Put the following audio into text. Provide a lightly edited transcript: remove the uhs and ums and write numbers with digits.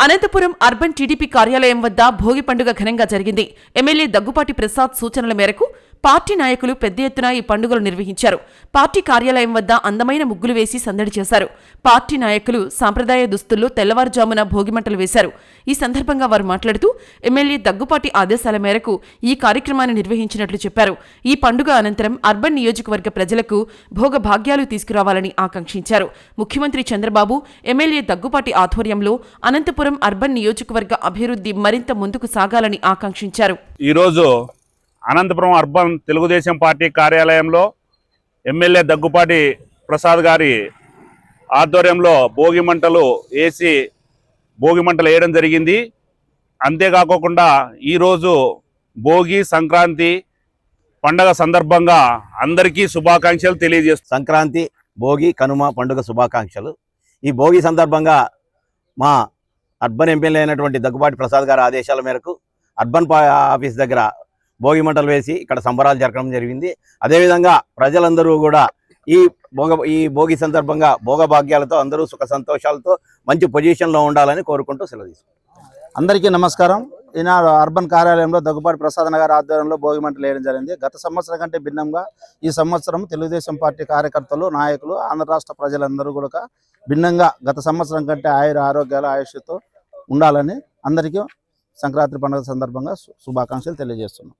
Anantapuram urban TDP కార్యాలయం వద్ద భోగి పండుగ ఘనంగా జరిగింది. ఎమ్మెల్యే దగ్గుపాటి ప్రసాద్ సూచనల మేరకు పార్టీ నాయకులు పెద్ద ఎత్తున ఈ పండుగలు నిర్వహించారు. పార్టీ కార్యాలయం వద్ద అందమైన ముగ్గులు వేసి సందడి చేశారు. పార్టీ నాయకులు సాంప్రదాయ దుస్తుల్లో తెల్లవారుజామున భోగిమంటలు వేశారు. ఈ సందర్భంగా వారు మాట్లాడుతూ ఎమ్మెల్యే దగ్గుపాటి ఆదేశాల మేరకు ఈ కార్యక్రమాన్ని నిర్వహించినట్లు చెప్పారు. ఈ పండుగ అనంతరం అర్బన్ నియోజకవర్గ ప్రజలకు భోగభాగ్యాలు తీసుకురావాలని ఆకాంక్షించారు. ముఖ్యమంత్రి చంద్రబాబు, ఎమ్మెల్యే దగ్గుపాటి ఆధ్వర్యంలో అనంతపురం అర్బన్ నియోజకవర్గ అభివృద్ధి మరింత ముందుకు సాగాలని ఆకాంక్షించారు. ఈరోజు అనంతపురం అర్బన్ తెలుగుదేశం పార్టీ కార్యాలయంలో ఎమ్మెల్యే దగ్గుపాటి ప్రసాద్ గారి ఆధ్వర్యంలో భోగి మంటలు వేయడం జరిగింది. అంతేకాకుండా ఈరోజు భోగి సంక్రాంతి పండగ సందర్భంగా అందరికీ శుభాకాంక్షలు తెలియజేస్తారు. సంక్రాంతి, భోగి, కనుమ పండుగ శుభాకాంక్షలు. ఈ భోగి సందర్భంగా మా అర్బన్ ఎమ్మెల్యే అయినటువంటి దగ్గుపాటి ప్రసాద్ గారి ఆదేశాల మేరకు అర్బన్ ఆఫీస్ దగ్గర భోగి మంటలు వేసి ఇక్కడ సంబరాలు జరగడం జరిగింది. అదేవిధంగా ప్రజలందరూ కూడా ఈ భోగి సందర్భంగా భోగభాగ్యాలతో అందరూ సుఖ సంతోషాలతో మంచి పొజిషన్లో ఉండాలని కోరుకుంటూ సెలవు తీసుకుంటాం. అందరికీ నమస్కారం. ఈనాడు అర్బన్ కార్యాలయంలో దగ్గుపాటి ప్రసాద్ గారి ఆధ్వర్యంలో భోగి మంటలు వేయడం జరిగింది. గత సంవత్సరం కంటే భిన్నంగా ఈ సంవత్సరం తెలుగుదేశం పార్టీ కార్యకర్తలు, నాయకులు, ఆంధ్ర రాష్ట్ర ప్రజలందరూ కూడా భిన్నంగా గత సంవత్సరం కంటే ఆరోగ్యాలు, ఆయుష్తో ఉండాలని అందరికీ సంక్రాంతి పండుగ సందర్భంగా శుభాకాంక్షలు తెలియజేస్తున్నాం.